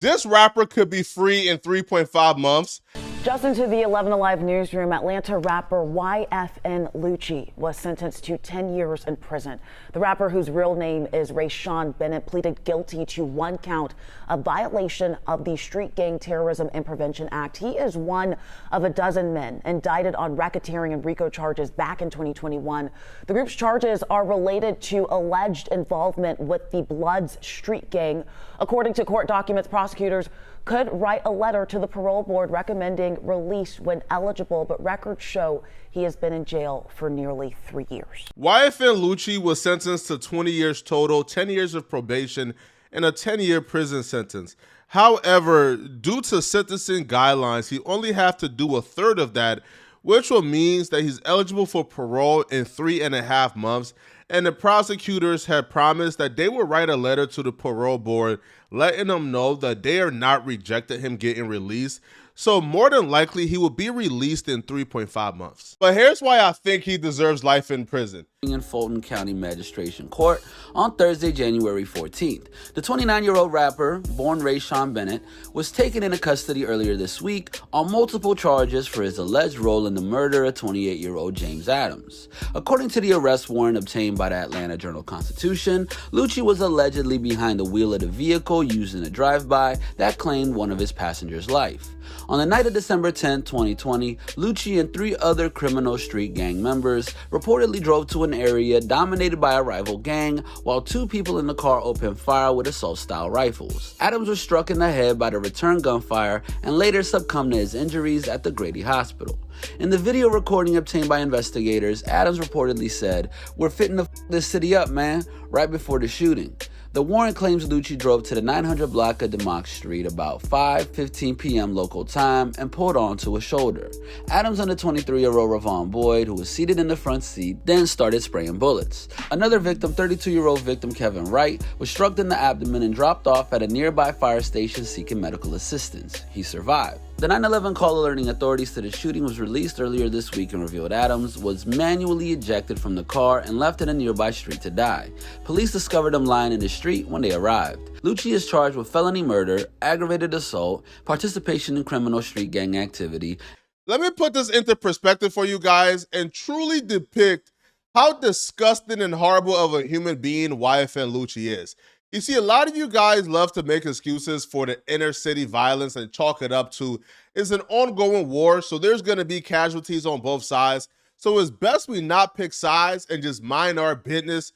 This rapper could be free in 3.5 months. Just into the 11 Alive newsroom, Atlanta rapper YFN Lucci was sentenced to 10 years in prison. The rapper, whose real name is Rayshawn Bennett, pleaded guilty to one count of violation of the Street Gang Terrorism and Prevention Act. He is one of a dozen men indicted on racketeering and Rico charges back in 2021. The group's charges are related to alleged involvement with the Bloods Street Gang. According to court documents, prosecutors could write a letter to the parole board recommending release when eligible, but records show he has been in jail for nearly 3 years. YFN Lucci was sentenced to 20 years total, 10 years of probation, and a 10-year prison sentence. However, due to sentencing guidelines, he only have to do a third of that, which will mean that he's eligible for parole in 3.5 months. And the prosecutors had promised that they would write a letter to the parole board letting them know that they are not rejecting him getting released. So more than likely, he will be released in 3.5 months. But here's why I think he deserves life in prison. In Fulton County Magistration Court on Thursday, January 14th. The 29-year-old rapper, born Rayshawn Bennett, was taken into custody earlier this week on multiple charges for his alleged role in the murder of 28-year-old James Adams. According to the arrest warrant obtained by the Atlanta Journal-Constitution, Lucci was allegedly behind the wheel of the vehicle used in a drive-by that claimed one of his passengers' life. On the night of December 10, 2020, Lucci and 3 other criminal street gang members reportedly drove to an area dominated by a rival gang, while 2 people in the car opened fire with assault-style rifles. Adams was struck in the head by the return gunfire and later succumbed to his injuries at the Grady Hospital. In the video recording obtained by investigators, Adams reportedly said, "We're fitting to f this city up, man," right before the shooting. The warrant claims Lucci drove to the 900 block of DeMock Street about 5:15 p.m. local time and pulled onto a shoulder. Adams and the 23-year-old Ravon Boyd, who was seated in the front seat, then started spraying bullets. Another victim, 32-year-old victim Kevin Wright, was struck in the abdomen and dropped off at a nearby fire station seeking medical assistance. He survived. The 911 call alerting authorities to the shooting was released earlier this week and revealed Adams was manually ejected from the car and left in a nearby street to die. Police discovered him lying in the street when they arrived. Lucci is charged with felony murder, aggravated assault, participation in criminal street gang activity. Let me put this into perspective for you guys and truly depict how disgusting and horrible of a human being YFN Lucci is. You see, a lot of you guys love to make excuses for the inner city violence and chalk it up to it's an ongoing war, so there's going to be casualties on both sides. So it's best we not pick sides and just mind our business,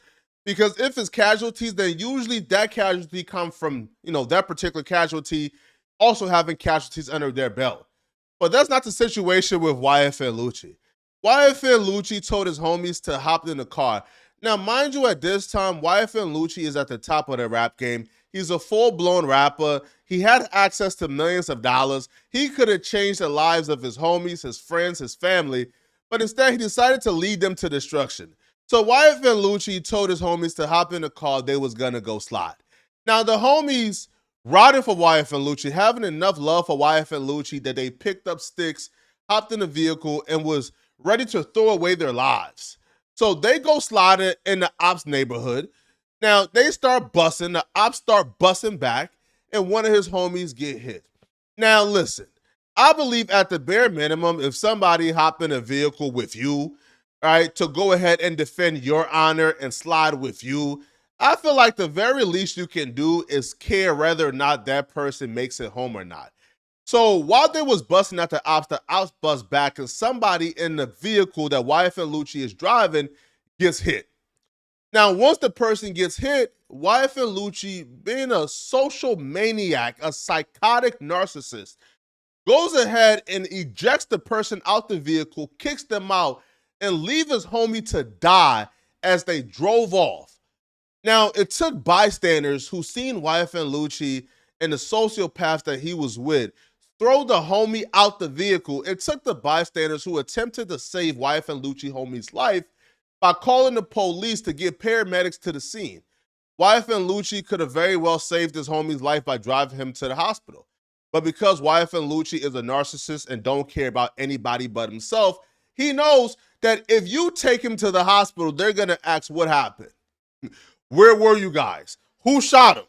because if it's casualties, then usually that casualty comes from, that particular casualty also having casualties under their belt. But that's not the situation with YFN Lucci. YFN Lucci told his homies to hop in the car. Now, mind you, at this time, YFN Lucci is at the top of the rap game. He's a full-blown rapper. He had access to millions of dollars. He could have changed the lives of his homies, his friends, his family, but instead he decided to lead them to destruction. So YFN Lucci told his homies to hop in the car. They was going to go slide. Now, the homies rotting for YFN Lucci, having enough love for YFN Lucci that they picked up sticks, hopped in the vehicle, and was ready to throw away their lives. So they go sliding in the ops neighborhood. Now they start busting, the ops start busting back, and one of his homies get hit. Now listen, I believe at the bare minimum, if somebody hopped in a vehicle with you, right, to go ahead and defend your honor and slide with you, I feel like the very least you can do is care whether or not that person makes it home or not. So while they was busting at the ops bust back, and somebody in the vehicle that YFN Lucci is driving gets hit. Now, once the person gets hit, YFN Lucci, being a social maniac, a psychotic narcissist, goes ahead and ejects the person out the vehicle, kicks them out, and leaves his homie to die as they drove off. Now, it took bystanders who seen YFN Lucci and the sociopath that he was with throw the homie out the vehicle. It took the bystanders who attempted to save YFN Lucci homie's life by calling the police to get paramedics to the scene. YFN Lucci could have very well saved his homie's life by driving him to the hospital. But because YFN Lucci is a narcissist and don't care about anybody but himself, he knows that if you take him to the hospital, they're going to ask what happened. Where were you guys? Who shot him?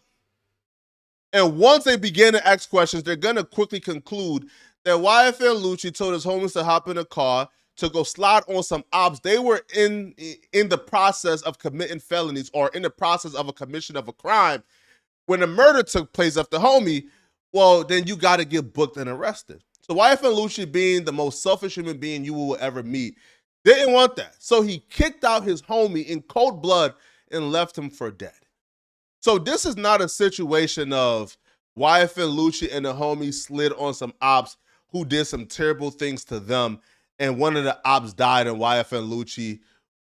And once they begin to ask questions, they're going to quickly conclude that YFN Lucci told his homies to hop in a car to go slide on some ops. They were in the process of committing felonies or in the process of a commission of a crime. When the murder took place of the homie, well, then you got to get booked and arrested. So YFN Lucci, being the most selfish human being you will ever meet, didn't want that. So he kicked out his homie in cold blood and left him for dead. So this is not a situation of YFN Lucci and the homie slid on some ops who did some terrible things to them, and one of the ops died and YFN Lucci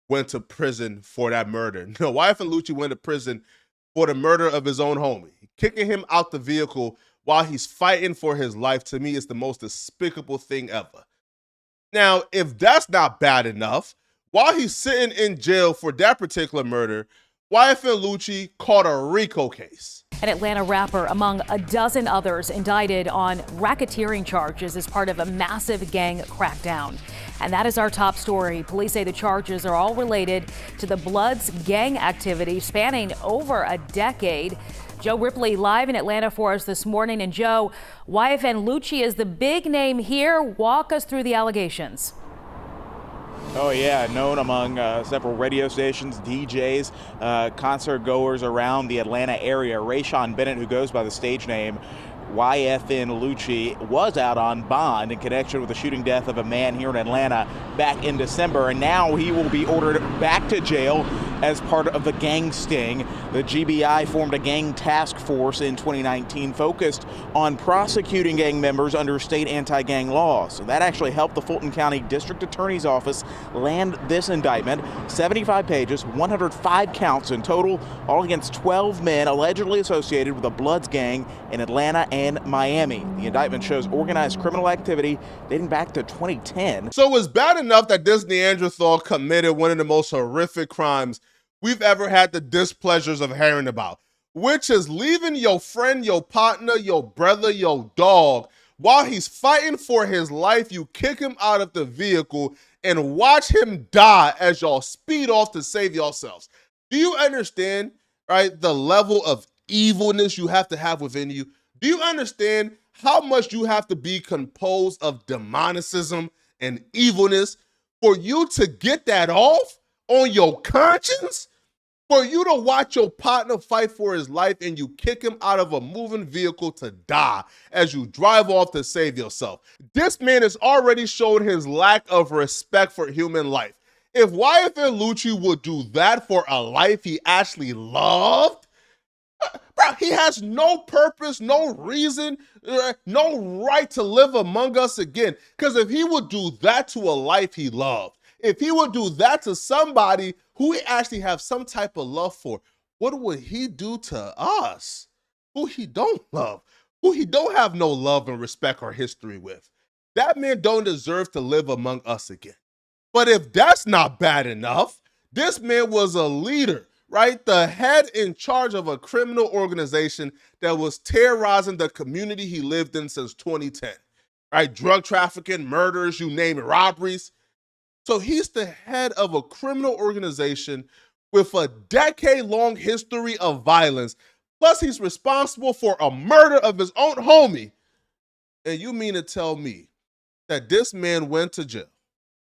went to prison for that murder. No, YFN Lucci went to prison for the murder of his own homie. Kicking him out the vehicle while he's fighting for his life, to me, is the most despicable thing ever. Now, if that's not bad enough, while he's sitting in jail for that particular murder, YFN Lucci caught a Rico case. An Atlanta rapper, among a dozen others, indicted on racketeering charges as part of a massive gang crackdown. And that is our top story. Police say the charges are all related to the Bloods gang activity spanning over a decade. Joe Ripley live in Atlanta for us this morning. And Joe, YFN Lucci is the big name here. Walk us through the allegations. Oh yeah, known among several radio stations, DJs, concert goers around the Atlanta area. Rayshawn Bennett, who goes by the stage name YFN Lucci, was out on bond in connection with the shooting death of a man here in Atlanta back in December, and now he will be ordered back to jail as part of the gang sting. The GBI formed a gang task force in 2019 focused on prosecuting gang members under state anti-gang laws. So that actually helped the Fulton County District Attorney's Office land this indictment. 75 pages, 105 counts in total, all against 12 men allegedly associated with the Bloods gang in Atlanta and Miami. The indictment shows organized criminal activity dating back to 2010. So it was bad enough that this Neanderthal committed one of the most horrific crimes we've ever had the displeasures of hearing about, which is leaving your friend, your partner, your brother, your dog, while he's fighting for his life. You kick him out of the vehicle and watch him die as y'all speed off to save yourselves. Do you understand, right, the level of evilness you have to have within you? Do you understand how much you have to be composed of demonicism and evilness for you to get that off on your conscience? For you to watch your partner fight for his life and you kick him out of a moving vehicle to die as you drive off to save yourself. This man has already showed his lack of respect for human life. If YFN Lucci would do that for a life he actually loved, bro, he has no purpose, no reason, no right to live among us again. Because if he would do that to a life he loved, if he would do that to somebody who he actually have some type of love for, what would he do to us, who he don't love, who he don't have no love and respect or history with? That man don't deserve to live among us again. But if that's not bad enough, this man was a leader, right? The head in charge of a criminal organization that was terrorizing the community he lived in since 2010, right? Drug trafficking, murders, you name it, robberies. So he's the head of a criminal organization with a decade-long history of violence. Plus, he's responsible for a murder of his own homie. And you mean to tell me that this man went to jail,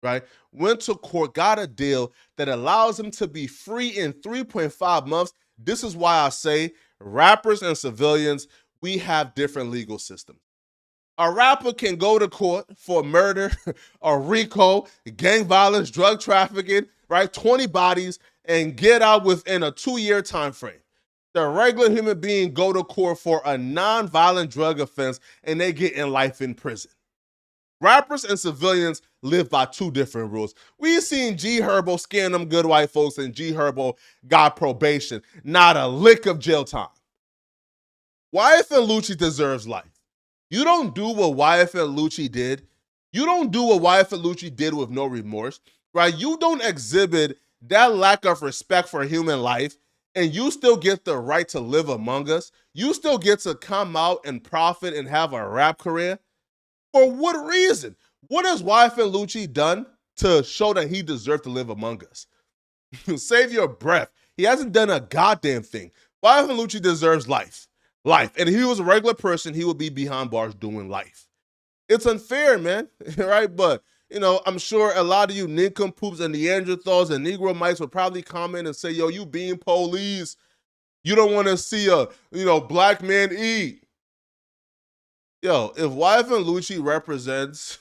right? Went to court, got a deal that allows him to be free in 3.5 months. This is why I say rappers and civilians, we have different legal systems. A rapper can go to court for murder, a Rico, gang violence, drug trafficking, right? 20 bodies, and get out within a 2-year time frame. The regular human being go to court for a non-violent drug offense and they get in life in prison. Rappers and civilians live by two different rules. We've seen G Herbo scam them good white folks and G Herbo got probation, not a lick of jail time. YFN Lucci deserves life. You don't do what YFN Lucci did. You don't do what YFN Lucci did with no remorse, right? You don't exhibit that lack of respect for human life, and you still get the right to live among us. You still get to come out and profit and have a rap career. For what reason? What has YFN Lucci done to show that he deserved to live among us? Save your breath. He hasn't done a goddamn thing. YFN Lucci deserves life. Life. And if he was a regular person, he would be behind bars doing life. It's unfair, man, right? But, I'm sure a lot of you nincompoops and Neanderthals and Negro mites would probably comment and say, yo, you being police, you don't want to see a, black man eat. Yo, if YFN Lucci represents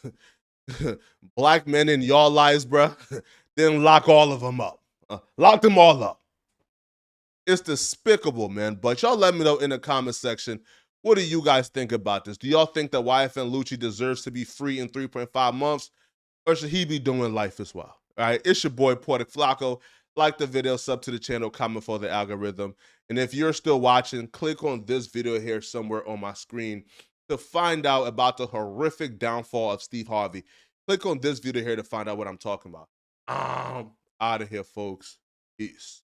black men in y'all lives, bruh, then lock all of them up. Lock them all up. It's despicable, man. But y'all let me know in the comment section, what do you guys think about this? Do y'all think that YFN Lucci deserves to be free in 3.5 months? Or should he be doing life as well? All right, it's your boy, Poetic Flacco. Like the video, sub to the channel, comment for the algorithm. And if you're still watching, click on this video here somewhere on my screen to find out about the horrific downfall of Steve Harvey. Click on this video here to find out what I'm talking about. Out of here, folks. Peace.